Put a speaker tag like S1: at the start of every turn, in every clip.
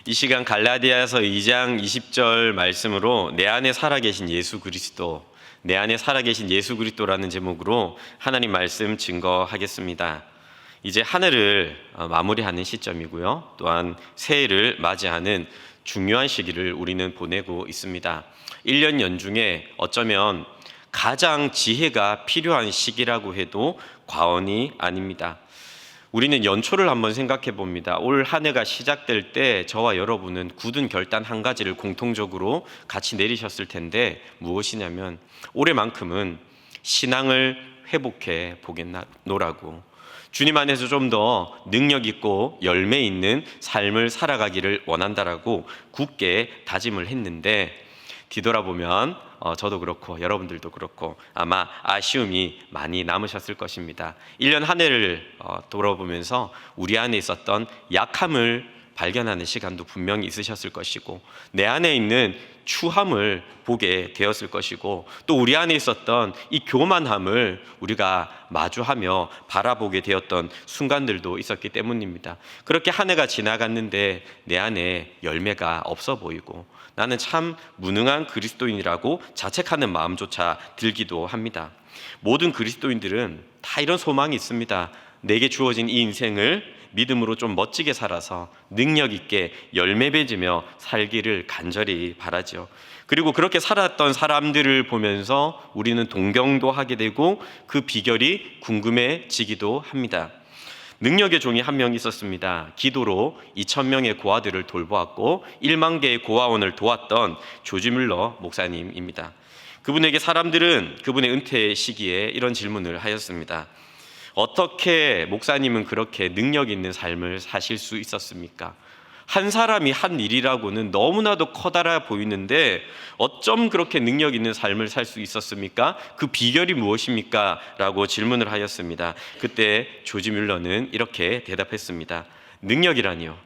S1: 이 시간 갈라디아서 2장 20절 말씀으로 내 안에 살아계신 예수 그리스도, 내 안에 살아계신 예수 그리스도라는 제목으로 하나님 말씀 증거하겠습니다. 이제 한 해를 마무리하는 시점이고요. 또한 새해를 맞이하는 중요한 시기를 우리는 보내고 있습니다. 1년 연중에 어쩌면 가장 지혜가 필요한 시기라고 해도 과언이 아닙니다. 우리는 연초를 한번 생각해 봅니다. 올 한 해가 시작될 때 저와 여러분은 굳은 결단 한 가지를 공통적으로 같이 내리셨을 텐데 무엇이냐면 올해만큼은 신앙을 회복해 보겠노라고, 주님 안에서 좀 더 능력 있고 열매 있는 삶을 살아가기를 원한다라고 굳게 다짐을 했는데 뒤돌아보면 저도 그렇고 여러분들도 그렇고 아마 아쉬움이 많이 남으셨을 것입니다. 1년 한 해를 돌아보면서 우리 안에 있었던 약함을 발견하는 시간도 분명히 있으셨을 것이고, 내 안에 있는 추함을 보게 되었을 것이고, 또 우리 안에 있었던 이 교만함을 우리가 마주하며 바라보게 되었던 순간들도 있었기 때문입니다. 그렇게 한 해가 지나갔는데 내 안에 열매가 없어 보이고 나는 참 무능한 그리스도인이라고 자책하는 마음조차 들기도 합니다. 모든 그리스도인들은 다 이런 소망이 있습니다. 내게 주어진 이 인생을 믿음으로 좀 멋지게 살아서 능력 있게 열매 맺으며 살기를 간절히 바라죠. 그리고 그렇게 살았던 사람들을 보면서 우리는 동경도 하게 되고 그 비결이 궁금해지기도 합니다. 능력의 종이 한 명 있었습니다. 기도로 2,000명의 고아들을 돌보았고 1만 개의 고아원을 도왔던 조지 뮬러 목사님입니다. 그분에게 사람들은 그분의 은퇴 시기에 이런 질문을 하였습니다. 어떻게 목사님은 그렇게 능력 있는 삶을 사실 수 있었습니까? 한 사람이 한 일이라고는 너무나도 커다란 보이는데 어쩜 그렇게 능력 있는 삶을 살 수 있었습니까? 그 비결이 무엇입니까? 라고 질문을 하였습니다. 그때 조지 뮬러는 이렇게 대답했습니다. 능력이라니요,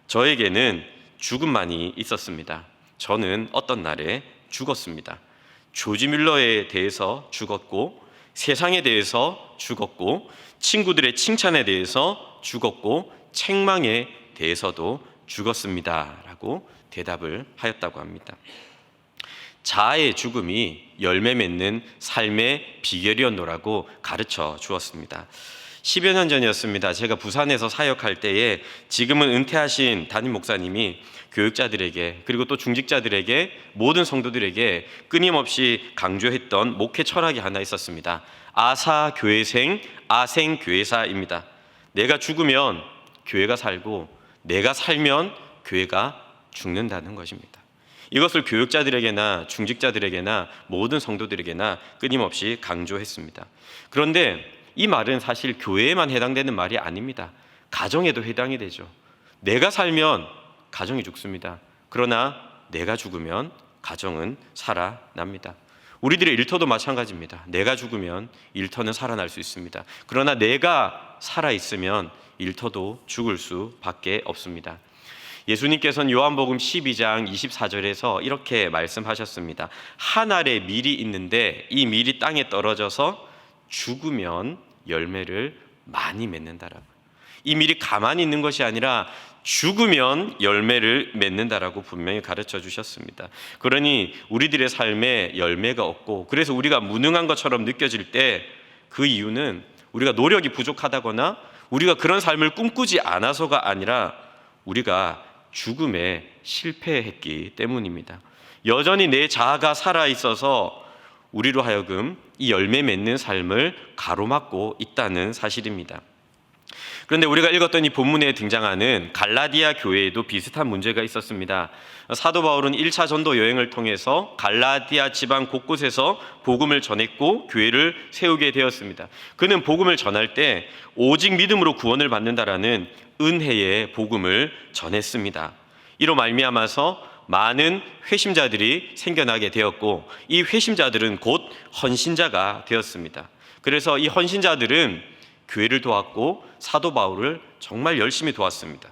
S1: 저에게는 죽음만이 있었습니다. 저는 어떤 날에 죽었습니다. 조지 뮬러에 대해서 죽었고, 세상에 대해서 죽었고, 친구들의 칭찬에 대해서 죽었고, 책망에 대해서도 죽었습니다 라고 대답을 하였다고 합니다. 자아의 죽음이 열매 맺는 삶의 비결이었노라고 가르쳐 주었습니다. 10여 년 전이었습니다. 제가 부산에서 사역할 때에 지금은 은퇴하신 담임 목사님이 교육자들에게, 그리고 또 중직자들에게, 모든 성도들에게 끊임없이 강조했던 목회 철학이 하나 있었습니다. 아사교회생, 아생교회사입니다. 내가 죽으면 교회가 살고 내가 살면 교회가 죽는다는 것입니다. 이것을 교육자들에게나 중직자들에게나 모든 성도들에게나 끊임없이 강조했습니다. 그런데 이 말은 사실 교회에만 해당되는 말이 아닙니다. 가정에도 해당이 되죠. 내가 살면 가정이 죽습니다. 그러나 내가 죽으면 가정은 살아납니다. 우리들의 일터도 마찬가지입니다. 내가 죽으면 일터는 살아날 수 있습니다. 그러나 내가 살아있으면 일터도 죽을 수밖에 없습니다. 예수님께서는 요한복음 12장 24절에서 이렇게 말씀하셨습니다. 한 알의 밀이 있는데 이 밀이 땅에 떨어져서 죽으면 열매를 많이 맺는다라고. 이 밀이 가만히 있는 것이 아니라 죽으면 열매를 맺는다라고 분명히 가르쳐 주셨습니다. 그러니 우리들의 삶에 열매가 없고, 그래서 우리가 무능한 것처럼 느껴질 때 그 이유는 우리가 노력이 부족하다거나 우리가 그런 삶을 꿈꾸지 않아서가 아니라 우리가 죽음에 실패했기 때문입니다. 여전히 내 자아가 살아있어서 우리로 하여금 이 열매 맺는 삶을 가로막고 있다는 사실입니다. 그런데 우리가 읽었던 이 본문에 등장하는 갈라디아 교회에도 비슷한 문제가 있었습니다. 사도 바울은 1차 전도 여행을 통해서 갈라디아 지방 곳곳에서 복음을 전했고 교회를 세우게 되었습니다. 그는 복음을 전할 때 오직 믿음으로 구원을 받는다라는 은혜의 복음을 전했습니다. 이로 말미암아서 많은 회심자들이 생겨나게 되었고, 이 회심자들은 곧 헌신자가 되었습니다. 그래서 이 헌신자들은 교회를 도왔고 사도 바울을 정말 열심히 도왔습니다.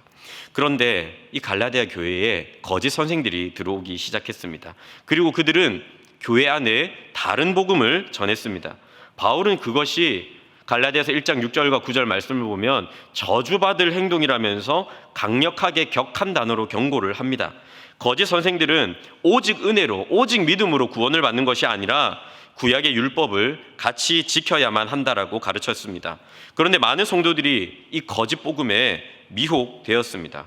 S1: 그런데 이 갈라디아 교회에 거짓 선생들이 들어오기 시작했습니다. 그리고 그들은 교회 안에 다른 복음을 전했습니다. 바울은 그것이 갈라디아서 1장 6절과 9절 말씀을 보면 저주받을 행동이라면서 강력하게 격한 단어로 경고를 합니다. 거짓 선생들은 오직 은혜로, 오직 믿음으로 구원을 받는 것이 아니라 구약의 율법을 같이 지켜야만 한다라고 가르쳤습니다. 그런데 많은 성도들이 이 거짓 복음에 미혹되었습니다.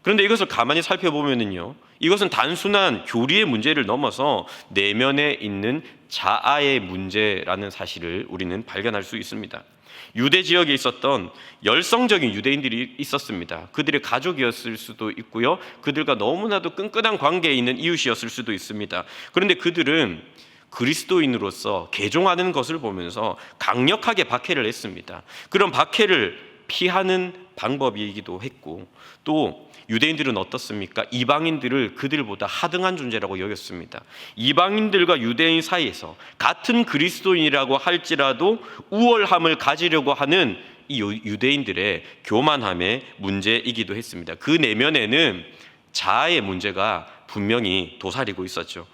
S1: 그런데 이것을 가만히 살펴보면요, 이것은 단순한 교리의 문제를 넘어서 내면에 있는 자아의 문제라는 사실을 우리는 발견할 수 있습니다. 유대 지역에 있었던 열성적인 유대인들이 있었습니다. 그들의 가족이었을 수도 있고요, 그들과 너무나도 끈끈한 관계에 있는 이웃이었을 수도 있습니다. 그런데 그들은 그리스도인으로서 개종하는 것을 보면서 강력하게 박해를 했습니다. 그런 박해를 피하는 방법이기도 했고, 또 유대인들은 어떻습니까? 이방인들을 그들보다 하등한 존재라고 여겼습니다. 이방인들과 유대인 사이에서 같은 그리스도인이라고 할지라도 우월함을 가지려고 하는 이 유대인들의 교만함의 문제이기도 했습니다. 그 내면에는 자아의 문제가 분명히 도사리고 있었죠.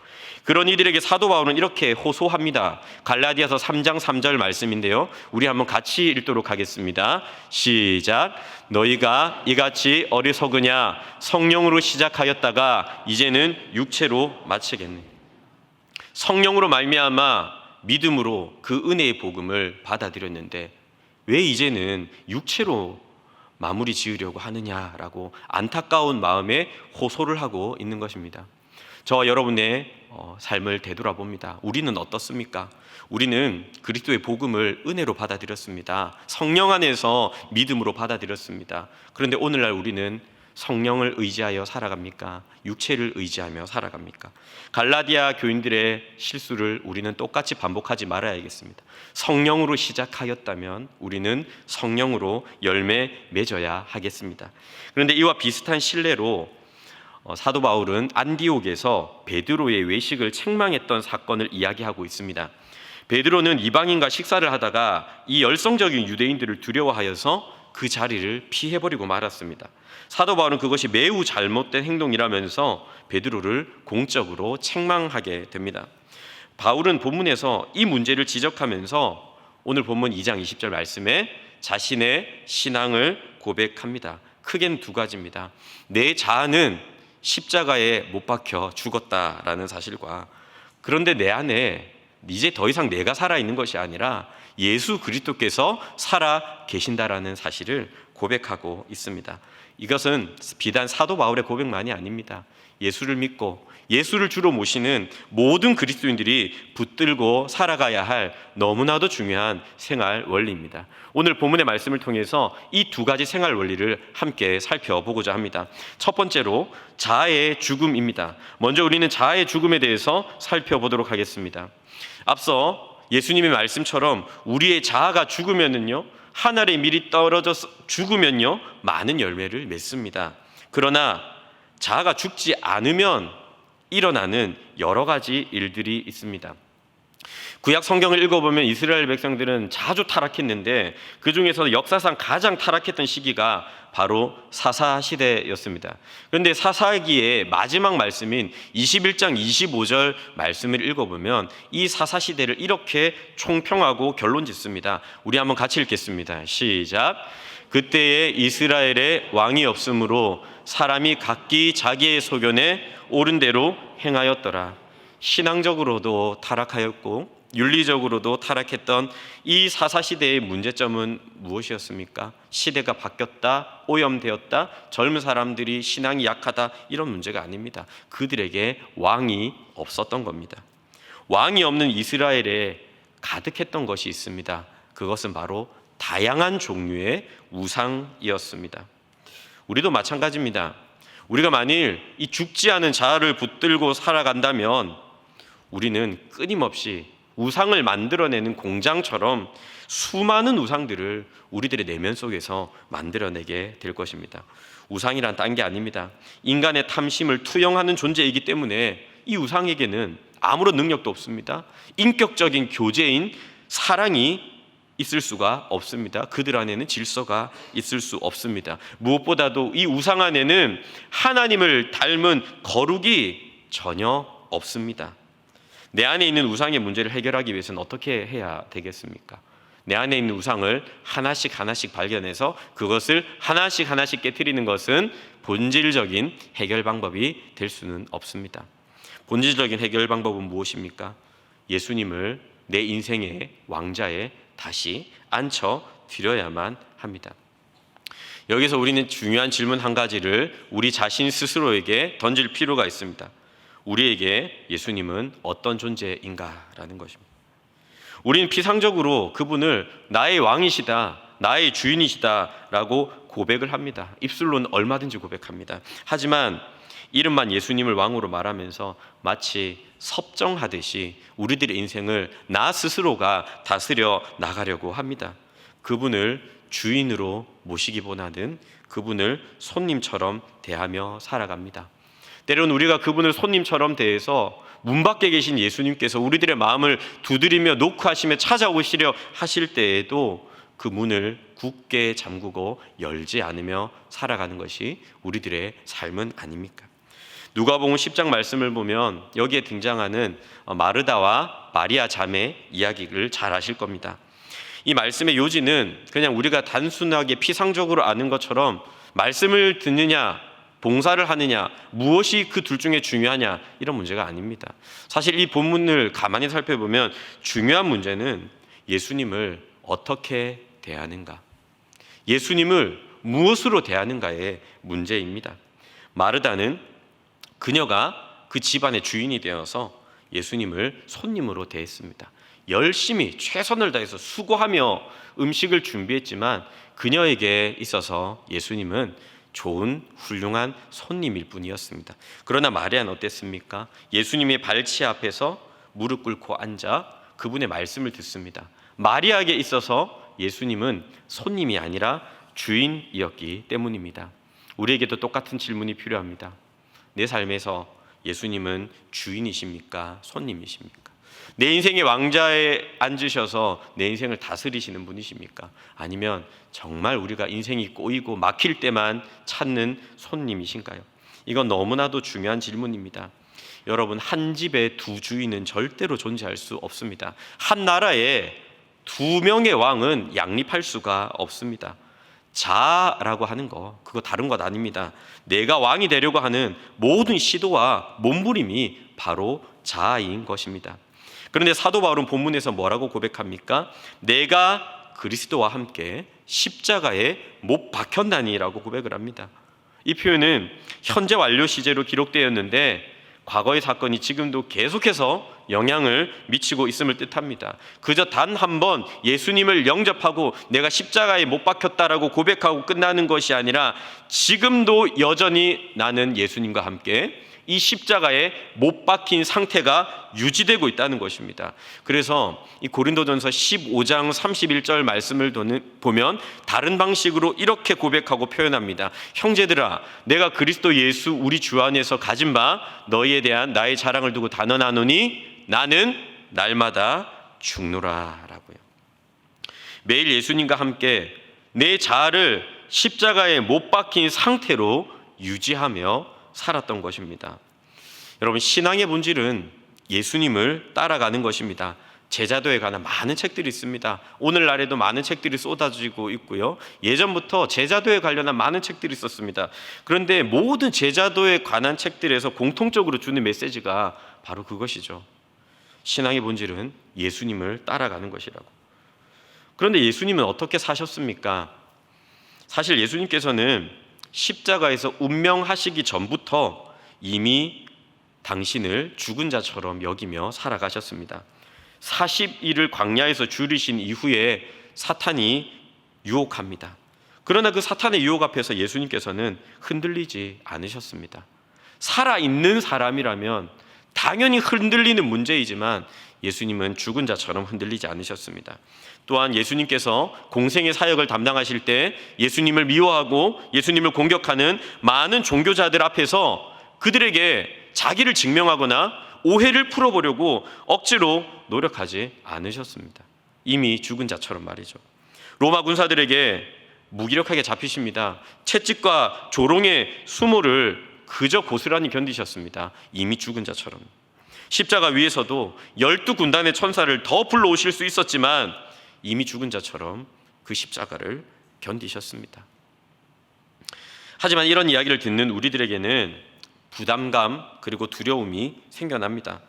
S1: 그런 이들에게 사도 바울은 이렇게 호소합니다. 갈라디아서 3장 3절 말씀인데요, 우리 한번 같이 읽도록 하겠습니다. 시작. 너희가 이같이 어리석으냐? 성령으로 시작하였다가 이제는 육체로 마치겠네. 성령으로 말미암아 믿음으로 그 은혜의 복음을 받아들였는데 왜 이제는 육체로 마무리 지으려고 하느냐라고 안타까운 마음에 호소를 하고 있는 것입니다. 저와 여러분의 삶을 되돌아봅니다. 우리는 어떻습니까? 우리는 그리스도의 복음을 은혜로 받아들였습니다. 성령 안에서 믿음으로 받아들였습니다. 그런데 오늘날 우리는 성령을 의지하여 살아갑니까? 육체를 의지하며 살아갑니까? 갈라디아 교인들의 실수를 우리는 똑같이 반복하지 말아야겠습니다. 성령으로 시작하였다면 우리는 성령으로 열매 맺어야 하겠습니다. 그런데 이와 비슷한 신뢰로 사도 바울은 안디옥에서 베드로의 외식을 책망했던 사건을 이야기하고 있습니다. 베드로는 이방인과 식사를 하다가 이 열성적인 유대인들을 두려워하여서 그 자리를 피해버리고 말았습니다. 사도 바울은 그것이 매우 잘못된 행동이라면서 베드로를 공적으로 책망하게 됩니다. 바울은 본문에서 이 문제를 지적하면서 오늘 본문 2장 20절 말씀에 자신의 신앙을 고백합니다. 크게는 두 가지입니다. 내 자아는 십자가에 못 박혀 죽었다라는 사실과, 그런데 내 안에 이제 더 이상 내가 살아있는 것이 아니라 예수 그리스도께서 살아 계신다라는 사실을 고백하고 있습니다. 이것은 비단 사도 바울의 고백만이 아닙니다. 예수를 믿고 예수를 주로 모시는 모든 그리스도인들이 붙들고 살아가야 할 너무나도 중요한 생활 원리입니다. 오늘 본문의 말씀을 통해서 이 두 가지 생활 원리를 함께 살펴보고자 합니다. 첫 번째로 자아의 죽음입니다. 먼저 우리는 자아의 죽음에 대해서 살펴보도록 하겠습니다. 앞서 예수님의 말씀처럼 우리의 자아가 죽으면은요, 하늘에 미리 떨어져서 죽으면요, 많은 열매를 맺습니다. 그러나 자아가 죽지 않으면 일어나는 여러 가지 일들이 있습니다. 구약 성경을 읽어보면 이스라엘 백성들은 자주 타락했는데 그 중에서 역사상 가장 타락했던 시기가 바로 사사시대였습니다. 그런데 사사기의 마지막 말씀인 21장 25절 말씀을 읽어보면 이 사사시대를 이렇게 총평하고 결론 짓습니다. 우리 한번 같이 읽겠습니다. 시작. 그때에 이스라엘에 왕이 없으므로 사람이 각기 자기의 소견에 옳은 대로 행하였더라. 신앙적으로도 타락하였고 윤리적으로도 타락했던 이 사사시대의 문제점은 무엇이었습니까? 시대가 바뀌었다, 오염되었다, 젊은 사람들이 신앙이 약하다, 이런 문제가 아닙니다. 그들에게 왕이 없었던 겁니다. 왕이 없는 이스라엘에 가득했던 것이 있습니다. 그것은 바로 다양한 종류의 우상이었습니다. 우리도 마찬가지입니다. 우리가 만일 이 죽지 않은 자아를 붙들고 살아간다면 우리는 끊임없이 우상을 만들어내는 공장처럼 수많은 우상들을 우리들의 내면 속에서 만들어내게 될 것입니다. 우상이란 딴 게 아닙니다. 인간의 탐심을 투영하는 존재이기 때문에 이 우상에게는 아무런 능력도 없습니다. 인격적인 교제인 사랑이 있을 수가 없습니다. 그들 안에는 질서가 있을 수 없습니다. 무엇보다도 이 우상 안에는 하나님을 닮은 거룩이 전혀 없습니다. 내 안에 있는 우상의 문제를 해결하기 위해서는 어떻게 해야 되겠습니까? 내 안에 있는 우상을 하나씩 하나씩 발견해서 그것을 하나씩 하나씩 깨트리는 것은 본질적인 해결 방법이 될 수는 없습니다. 본질적인 해결 방법은 무엇입니까? 예수님을 내 인생의 왕자에 다시 앉혀 드려야만 합니다. 여기서 우리는 중요한 질문 한 가지를 우리 자신 스스로에게 던질 필요가 있습니다. 우리에게 예수님은 어떤 존재인가라는 것입니다. 우리는 피상적으로 그분을 나의 왕이시다, 나의 주인이시다라고 고백을 합니다. 입술로는 얼마든지 고백합니다. 하지만 이름만 예수님을 왕으로 말하면서 마치 섭정하듯이 우리들의 인생을 나 스스로가 다스려 나가려고 합니다. 그분을 주인으로 모시기보다는 그분을 손님처럼 대하며 살아갑니다. 때로는 우리가 그분을 손님처럼 대해서 문 밖에 계신 예수님께서 우리들의 마음을 두드리며 노크하시며 찾아오시려 하실 때에도 그 문을 굳게 잠그고 열지 않으며 살아가는 것이 우리들의 삶은 아닙니까? 누가복음 10장 말씀을 보면 여기에 등장하는 마르다와 마리아 자매 이야기를 잘 아실 겁니다. 이 말씀의 요지는 그냥 우리가 단순하게 피상적으로 아는 것처럼 말씀을 듣느냐 봉사를 하느냐, 무엇이 그 둘 중에 중요하냐, 이런 문제가 아닙니다. 사실 이 본문을 가만히 살펴보면 중요한 문제는 예수님을 어떻게 대하는가, 예수님을 무엇으로 대하는가의 문제입니다. 마르다는 그녀가 그 집안의 주인이 되어서 예수님을 손님으로 대했습니다. 열심히 최선을 다해서 수고하며 음식을 준비했지만 그녀에게 있어서 예수님은 좋은 훌륭한 손님일 뿐이었습니다. 그러나 마리아는 어땠습니까? 예수님의 발치 앞에서 무릎 꿇고 앉아 그분의 말씀을 듣습니다. 마리아에게 있어서 예수님은 손님이 아니라 주인이었기 때문입니다. 우리에게도 똑같은 질문이 필요합니다. 내 삶에서 예수님은 주인이십니까? 손님이십니까? 내 인생의 왕자에 앉으셔서 내 인생을 다스리시는 분이십니까? 아니면 정말 우리가 인생이 꼬이고 막힐 때만 찾는 손님이신가요? 이건 너무나도 중요한 질문입니다. 여러분, 한 집에 두 주인은 절대로 존재할 수 없습니다. 한 나라에 두 명의 왕은 양립할 수가 없습니다. 자아라고 하는 거, 그거 다른 것 아닙니다. 내가 왕이 되려고 하는 모든 시도와 몸부림이 바로 자아인 것입니다. 그런데 사도 바울은 본문에서 뭐라고 고백합니까? 내가 그리스도와 함께 십자가에 못 박혔나니라고 고백을 합니다. 이 표현은 현재 완료 시제로 기록되었는데 과거의 사건이 지금도 계속해서 영향을 미치고 있음을 뜻합니다. 그저 단 한 번 예수님을 영접하고 내가 십자가에 못 박혔다라고 고백하고 끝나는 것이 아니라 지금도 여전히 나는 예수님과 함께 이 십자가에 못 박힌 상태가 유지되고 있다는 것입니다. 그래서 이 고린도전서 15장 31절 말씀을 보면 다른 방식으로 이렇게 고백하고 표현합니다. 형제들아, 내가 그리스도 예수 우리 주 안에서 가진 바 너희에 대한 나의 자랑을 두고 단언하노니 나는 날마다 죽노라 라고요. 매일 예수님과 함께 내 자아를 십자가에 못 박힌 상태로 유지하며 살았던 것입니다. 여러분, 신앙의 본질은 예수님을 따라가는 것입니다. 제자도에 관한 많은 책들이 있습니다. 오늘날에도 많은 책들이 쏟아지고 있고요. 예전부터 제자도에 관련한 많은 책들이 있었습니다. 그런데 모든 제자도에 관한 책들에서 공통적으로 주는 메시지가 바로 그것이죠. 신앙의 본질은 예수님을 따라가는 것이라고. 그런데 예수님은 어떻게 사셨습니까? 사실 예수님께서는 십자가에서 운명하시기 전부터 이미 당신을 죽은 자처럼 여기며 살아가셨습니다. 40일을 광야에서 줄이신 이후에 사탄이 유혹합니다. 그러나 그 사탄의 유혹 앞에서 예수님께서는 흔들리지 않으셨습니다. 살아있는 사람이라면 당연히 흔들리는 문제이지만 예수님은 죽은 자처럼 흔들리지 않으셨습니다. 또한 예수님께서 공생의 사역을 담당하실 때 예수님을 미워하고 예수님을 공격하는 많은 종교자들 앞에서 그들에게 자기를 증명하거나 오해를 풀어보려고 억지로 노력하지 않으셨습니다. 이미 죽은 자처럼 말이죠. 로마 군사들에게 무기력하게 잡히십니다. 채찍과 조롱의 수모를 그저 고스란히 견디셨습니다. 이미 죽은 자처럼. 십자가 위에서도 12군단의 천사를 더 불러오실 수 있었지만 이미 죽은 자처럼 그 십자가를 견디셨습니다. 하지만 이런 이야기를 듣는 우리들에게는 부담감 그리고 두려움이 생겨납니다.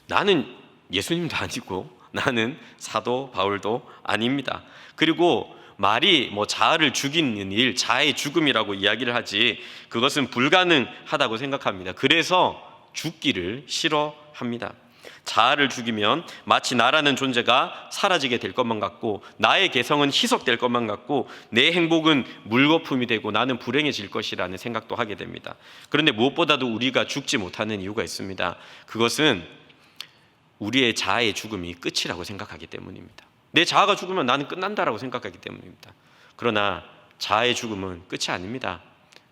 S1: 나는 예수님도 아니고 나는 사도 바울도 아닙니다. 그리고 말이 자아를 죽이는 일, 자아의 죽음이라고 이야기를 하지 그것은 불가능하다고 생각합니다. 그래서 죽기를 싫어합니다. 자아를 죽이면 마치 나라는 존재가 사라지게 될 것만 같고 나의 개성은 희석될 것만 같고 내 행복은 물거품이 되고 나는 불행해질 것이라는 생각도 하게 됩니다. 그런데 무엇보다도 우리가 죽지 못하는 이유가 있습니다. 그것은 우리의 자아의 죽음이 끝이라고 생각하기 때문입니다. 내 자아가 죽으면 나는 끝난다라고 생각하기 때문입니다. 그러나 자아의 죽음은 끝이 아닙니다.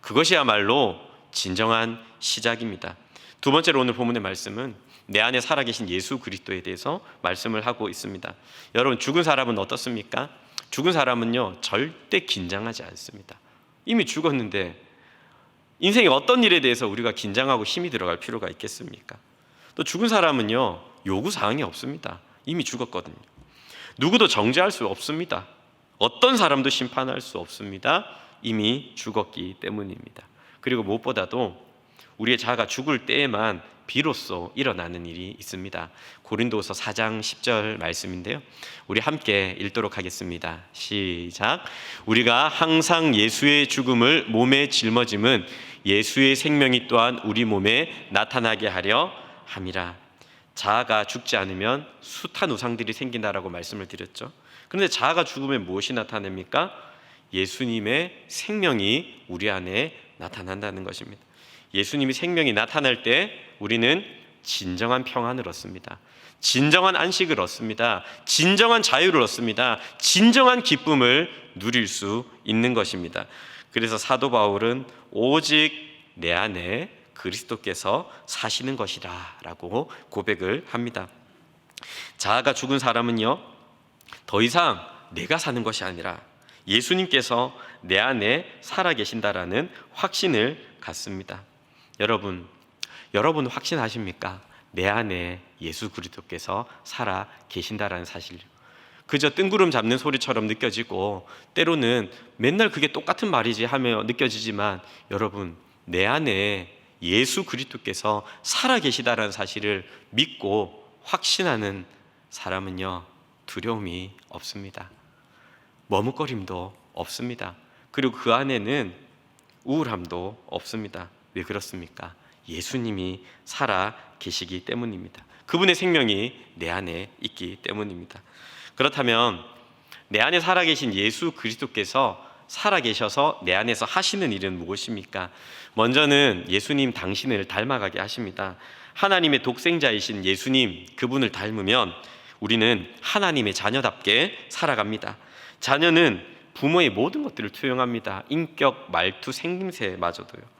S1: 그것이야말로 진정한 시작입니다. 두 번째로 오늘 본문의 말씀은 내 안에 살아계신 예수 그리스도에 대해서 말씀을 하고 있습니다. 여러분, 죽은 사람은 어떻습니까? 죽은 사람은요 절대 긴장하지 않습니다. 이미 죽었는데 인생의 어떤 일에 대해서 우리가 긴장하고 힘이 들어갈 필요가 있겠습니까? 또 죽은 사람은요 요구사항이 없습니다. 이미 죽었거든요. 누구도 정죄할 수 없습니다. 어떤 사람도 심판할 수 없습니다. 이미 죽었기 때문입니다. 그리고 무엇보다도 우리의 자아가 죽을 때에만 비로소 일어나는 일이 있습니다. 고린도서 4장 10절 말씀인데요, 우리 함께 읽도록 하겠습니다. 시작. 우리가 항상 예수의 죽음을 몸에 짊어짐은 예수의 생명이 또한 우리 몸에 나타나게 하려 함이라. 자아가 죽지 않으면 숱한 우상들이 생긴다라고 말씀을 드렸죠. 그런데 자아가 죽으면 무엇이 나타납니까? 예수님의 생명이 우리 안에 나타난다는 것입니다. 예수님이 생명이 나타날 때 우리는 진정한 평안을 얻습니다. 진정한 안식을 얻습니다. 진정한 자유를 얻습니다. 진정한 기쁨을 누릴 수 있는 것입니다. 그래서 사도 바울은 오직 내 안에 그리스도께서 사시는 것이다 라고 고백을 합니다. 자아가 죽은 사람은요 더 이상 내가 사는 것이 아니라 예수님께서 내 안에 살아계신다라는 확신을 갖습니다. 여러분 확신하십니까? 내 안에 예수 그리스도께서 살아 계신다라는 사실. 그저 뜬구름 잡는 소리처럼 느껴지고 때로는 맨날 그게 똑같은 말이지 하며 느껴지지만, 여러분 내 안에 예수 그리스도께서 살아 계시다라는 사실을 믿고 확신하는 사람은요 두려움이 없습니다. 머뭇거림도 없습니다. 그리고 그 안에는 우울함도 없습니다. 왜 그렇습니까? 예수님이 살아 계시기 때문입니다. 그분의 생명이 내 안에 있기 때문입니다. 그렇다면 내 안에 살아계신 예수 그리스도께서 살아계셔서 내 안에서 하시는 일은 무엇입니까? 먼저는 예수님 당신을 닮아가게 하십니다. 하나님의 독생자이신 예수님, 그분을 닮으면 우리는 하나님의 자녀답게 살아갑니다. 자녀는 부모의 모든 것들을 투영합니다. 인격, 말투, 생김새마저도요.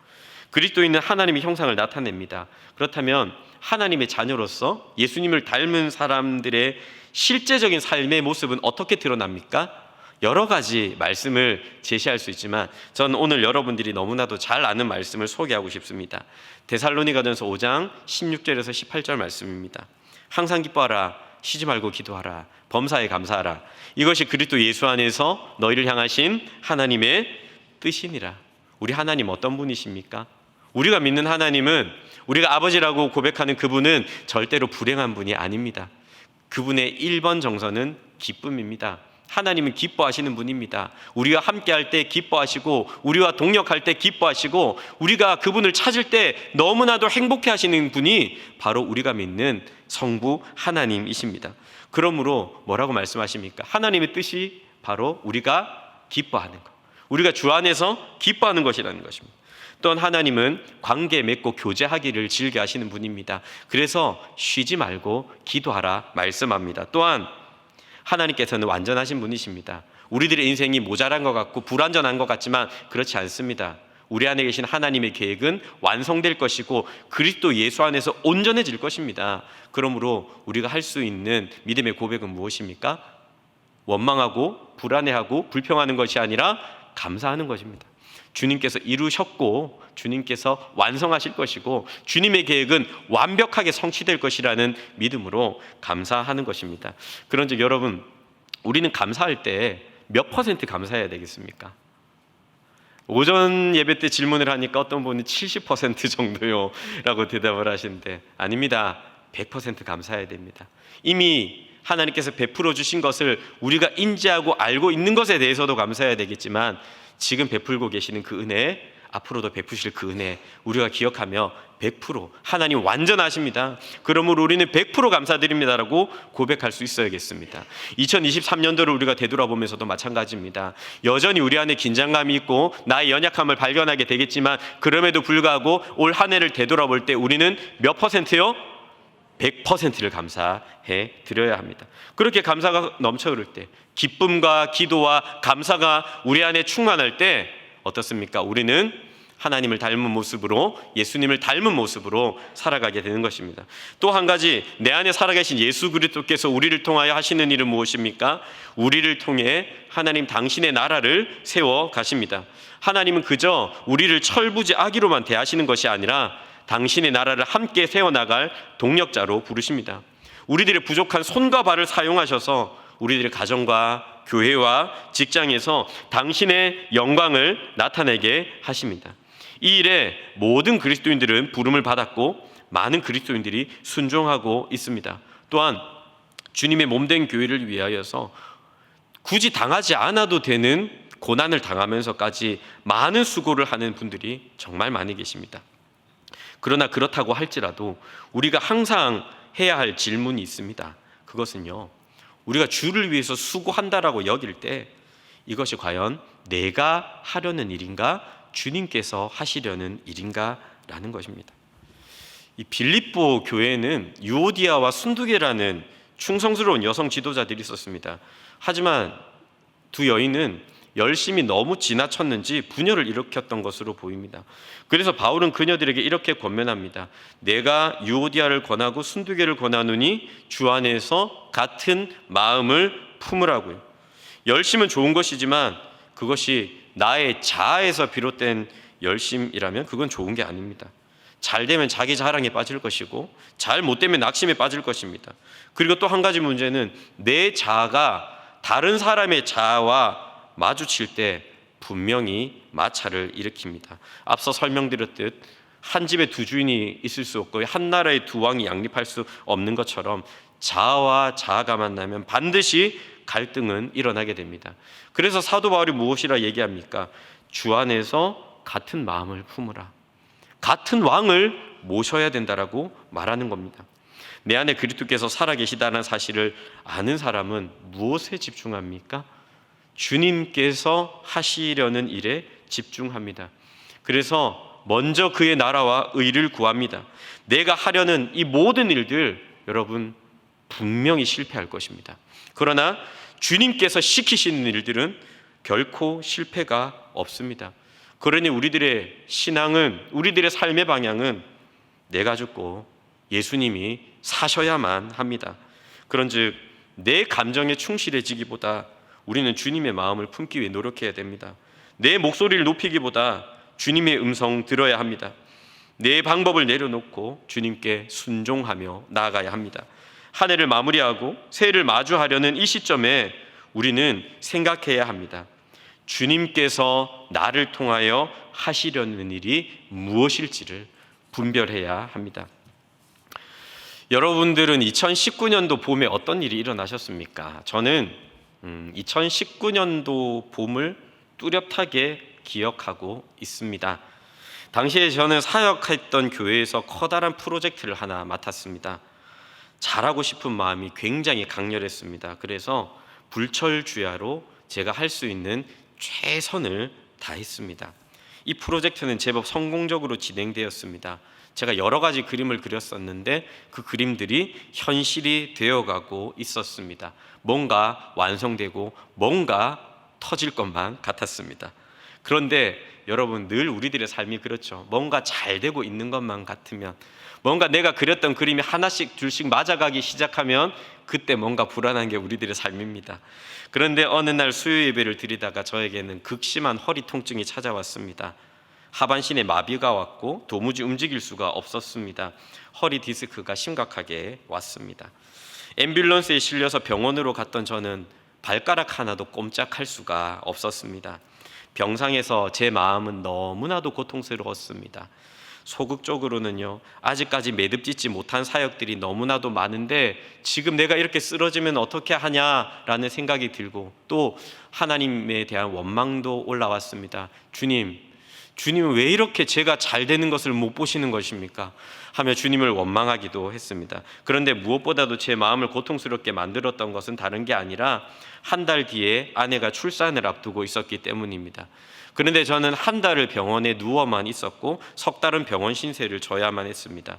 S1: 그리스도인은 하나님의 형상을 나타냅니다. 그렇다면 하나님의 자녀로서 예수님을 닮은 사람들의 실제적인 삶의 모습은 어떻게 드러납니까? 여러 가지 말씀을 제시할 수 있지만 저는 오늘 여러분들이 너무나도 잘 아는 말씀을 소개하고 싶습니다. 데살로니가전서 5장 16절에서 18절 말씀입니다. 항상 기뻐하라, 쉬지 말고 기도하라, 범사에 감사하라. 이것이 그리스도 예수 안에서 너희를 향하신 하나님의 뜻이니라. 우리 하나님 어떤 분이십니까? 우리가 믿는 하나님은, 우리가 아버지라고 고백하는 그분은 절대로 불행한 분이 아닙니다. 그분의 1번 정서는 기쁨입니다. 하나님은 기뻐하시는 분입니다. 우리가 함께할 때 기뻐하시고, 우리와 동역할 때 기뻐하시고, 우리가 그분을 찾을 때 너무나도 행복해 하시는 분이 바로 우리가 믿는 성부 하나님이십니다. 그러므로 뭐라고 말씀하십니까? 하나님의 뜻이 바로 우리가 기뻐하는 것, 우리가 주 안에서 기뻐하는 것이라는 것입니다. 또한 하나님은 관계 맺고 교제하기를 즐겨 하시는 분입니다. 그래서 쉬지 말고 기도하라 말씀합니다. 또한 하나님께서는 완전하신 분이십니다. 우리들의 인생이 모자란 것 같고 불완전한 것 같지만 그렇지 않습니다. 우리 안에 계신 하나님의 계획은 완성될 것이고 그리스도 예수 안에서 온전해질 것입니다. 그러므로 우리가 할 수 있는 믿음의 고백은 무엇입니까? 원망하고 불안해하고 불평하는 것이 아니라 감사하는 것입니다. 주님께서 이루셨고 주님께서 완성하실 것이고 주님의 계획은 완벽하게 성취될 것이라는 믿음으로 감사하는 것입니다. 그런즉 여러분, 우리는 감사할 때 몇 퍼센트 감사해야 되겠습니까? 오전 예배 때 질문을 하니까 어떤 분이 70% 정도요 라고 대답을 하시는데, 아닙니다. 100% 감사해야 됩니다. 이미 하나님께서 베풀어 주신 것을 우리가 인지하고 알고 있는 것에 대해서도 감사해야 되겠지만, 지금 베풀고 계시는 그 은혜, 앞으로도 베푸실 그 은혜 우리가 기억하며 100% 하나님 완전하십니다. 그러므로 우리는 100% 감사드립니다라고 고백할 수 있어야겠습니다. 2023년도를 우리가 되돌아보면서도 마찬가지입니다. 여전히 우리 안에 긴장감이 있고 나의 연약함을 발견하게 되겠지만, 그럼에도 불구하고 올 한 해를 되돌아볼 때 우리는 몇 퍼센트요? 100%를 감사해 드려야 합니다. 그렇게 감사가 넘쳐 흐를 때, 기쁨과 기도와 감사가 우리 안에 충만할 때 어떻습니까? 우리는 하나님을 닮은 모습으로, 예수님을 닮은 모습으로 살아가게 되는 것입니다. 또 한 가지, 내 안에 살아계신 예수 그리스도께서 우리를 통하여 하시는 일은 무엇입니까? 우리를 통해 하나님 당신의 나라를 세워 가십니다. 하나님은 그저 우리를 철부지 아기로만 대하시는 것이 아니라 당신의 나라를 함께 세워나갈 동력자로 부르십니다. 우리들의 부족한 손과 발을 사용하셔서 우리들의 가정과 교회와 직장에서 당신의 영광을 나타내게 하십니다. 이 일에 모든 그리스도인들은 부름을 받았고 많은 그리스도인들이 순종하고 있습니다. 또한 주님의 몸된 교회를 위하여서 굳이 당하지 않아도 되는 고난을 당하면서까지 많은 수고를 하는 분들이 정말 많이 계십니다. 그러나 그렇다고 할지라도 우리가 항상 해야 할 질문이 있습니다. 그것은요, 우리가 주를 위해서 수고한다라고 여길 때 이것이 과연 내가 하려는 일인가, 주님께서 하시려는 일인가 라는 것입니다. 이 빌립보 교회에는 유오디아와 순두계라는 충성스러운 여성 지도자들이 있었습니다. 하지만 두 여인은 열심히 너무 지나쳤는지 분열을 일으켰던 것으로 보입니다. 그래서 바울은 그녀들에게 이렇게 권면합니다. 내가 유오디아를 권하고 순두계를 권하노니 주 안에서 같은 마음을 품으라고요. 열심은 좋은 것이지만 그것이 나의 자아에서 비롯된 열심이라면 그건 좋은 게 아닙니다. 잘 되면 자기 자랑에 빠질 것이고 잘 못 되면 낙심에 빠질 것입니다. 그리고 또 한 가지 문제는 내 자아가 다른 사람의 자아와 마주칠 때 분명히 마찰을 일으킵니다. 앞서 설명드렸듯 한 집에 두 주인이 있을 수 없고 한 나라의 두 왕이 양립할 수 없는 것처럼 자아와 자아가 만나면 반드시 갈등은 일어나게 됩니다. 그래서 사도 바울이 무엇이라 얘기합니까? 주 안에서 같은 마음을 품으라. 같은 왕을 모셔야 된다라고 말하는 겁니다. 내 안에 그리스도께서 살아계시다는 사실을 아는 사람은 무엇에 집중합니까? 주님께서 하시려는 일에 집중합니다. 그래서 먼저 그의 나라와 의를 구합니다. 내가 하려는 이 모든 일들 여러분 분명히 실패할 것입니다. 그러나 주님께서 시키시는 일들은 결코 실패가 없습니다. 그러니 우리들의 신앙은, 우리들의 삶의 방향은 내가 죽고 예수님이 사셔야만 합니다. 그런즉 내 감정에 충실해지기보다 우리는 주님의 마음을 품기 위해 노력해야 됩니다. 내 목소리를 높이기보다 주님의 음성 들어야 합니다. 내 방법을 내려놓고 주님께 순종하며 나아가야 합니다. 한 해를 마무리하고 새해를 마주하려는 이 시점에 우리는 생각해야 합니다. 주님께서 나를 통하여 하시려는 일이 무엇일지를 분별해야 합니다. 여러분들은 2019년도 봄에 어떤 일이 일어나셨습니까? 저는 2019년도 봄을 뚜렷하게 기억하고 있습니다. 당시에 저는 사역했던 교회에서 커다란 프로젝트를 하나 맡았습니다. 잘하고 싶은 마음이 굉장히 강렬했습니다. 그래서 불철주야로 제가 할 수 있는 최선을 다했습니다. 이 프로젝트는 제법 성공적으로 진행되었습니다. 제가 여러 가지 그림을 그렸었는데 그 그림들이 현실이 되어가고 있었습니다. 뭔가 완성되고 뭔가 터질 것만 같았습니다. 그런데 여러분, 늘 우리들의 삶이 그렇죠. 뭔가 잘 되고 있는 것만 같으면, 뭔가 내가 그렸던 그림이 하나씩 둘씩 맞아가기 시작하면 그때 뭔가 불안한 게 우리들의 삶입니다. 그런데 어느 날 수요 예배를 드리다가 저에게는 극심한 허리 통증이 찾아왔습니다. 하반신에 마비가 왔고 도무지 움직일 수가 없었습니다. 허리 디스크가 심각하게 왔습니다. 앰뷸런스에 실려서 병원으로 갔던 저는 발가락 하나도 꼼짝할 수가 없었습니다. 병상에서 제 마음은 너무나도 고통스러웠습니다. 소극적으로는요, 아직까지 매듭짓지 못한 사역들이 너무나도 많은데 지금 내가 이렇게 쓰러지면 어떻게 하냐라는 생각이 들고, 또 하나님에 대한 원망도 올라왔습니다. 주님은 왜 이렇게 제가 잘 되는 것을 못 보시는 것입니까? 하며 주님을 원망하기도 했습니다. 그런데 무엇보다도 제 마음을 고통스럽게 만들었던 것은 다른 게 아니라 한 달 뒤에 아내가 출산을 앞두고 있었기 때문입니다. 그런데 저는 한 달을 병원에 누워만 있었고 석 달은 병원 신세를 져야만 했습니다.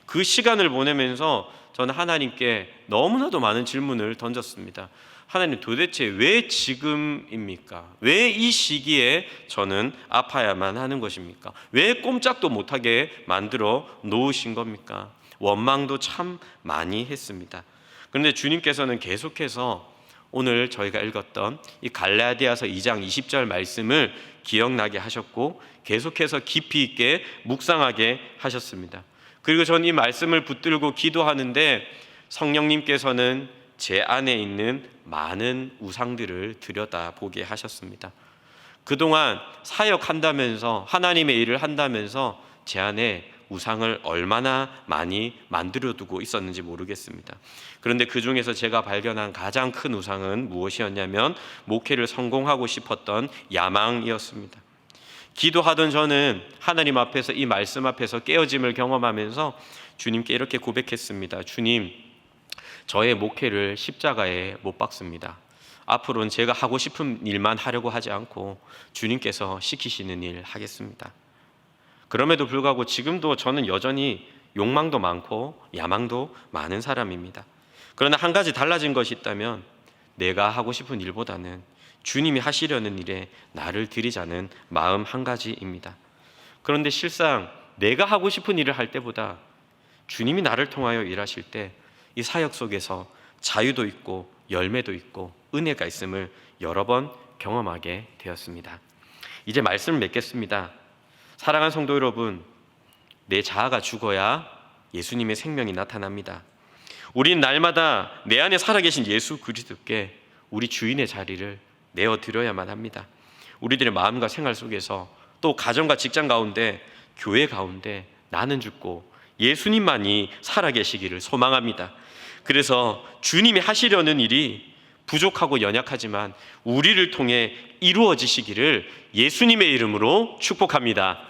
S1: 그 시간을 보내면서 저는 하나님께 너무나도 많은 질문을 던졌습니다. 하나님, 도대체 왜 지금입니까? 왜 이 시기에 저는 아파야만 하는 것입니까? 왜 꼼짝도 못하게 만들어 놓으신 겁니까? 원망도 참 많이 했습니다. 그런데 주님께서는 계속해서 오늘 저희가 읽었던 이 갈라디아서 2장 20절 말씀을 기억나게 하셨고 계속해서 깊이 있게 묵상하게 하셨습니다. 그리고 저는 이 말씀을 붙들고 기도하는데 성령님께서는 제 안에 있는 많은 우상들을 들여다보게 하셨습니다. 그동안 사역한다면서, 하나님의 일을 한다면서 제 안에 우상을 얼마나 많이 만들어두고 있었는지 모르겠습니다. 그런데 그 중에서 제가 발견한 가장 큰 우상은 무엇이었냐면 목회를 성공하고 싶었던 야망이었습니다. 기도하던 저는 하나님 앞에서, 이 말씀 앞에서 깨어짐을 경험하면서 주님께 이렇게 고백했습니다. 주님, 저의 목회를 십자가에 못 박습니다. 앞으로는 제가 하고 싶은 일만 하려고 하지 않고 주님께서 시키시는 일 하겠습니다. 그럼에도 불구하고 지금도 저는 여전히 욕망도 많고 야망도 많은 사람입니다. 그러나 한 가지 달라진 것이 있다면 내가 하고 싶은 일보다는 주님이 하시려는 일에 나를 들이자는 마음 한 가지입니다. 그런데 실상 내가 하고 싶은 일을 할 때보다 주님이 나를 통하여 일하실 때 이 사역 속에서 자유도 있고 열매도 있고 은혜가 있음을 여러 번 경험하게 되었습니다. 이제 말씀을 맺겠습니다. 사랑하는 성도 여러분, 내 자아가 죽어야 예수님의 생명이 나타납니다. 우린 날마다 내 안에 살아계신 예수 그리스도께 우리 주인의 자리를 내어드려야만 합니다. 우리들의 마음과 생활 속에서, 또 가정과 직장 가운데, 교회 가운데 나는 죽고 예수님만이 살아계시기를 소망합니다. 그래서 주님이 하시려는 일이 부족하고 연약하지만 우리를 통해 이루어지시기를 예수님의 이름으로 축복합니다.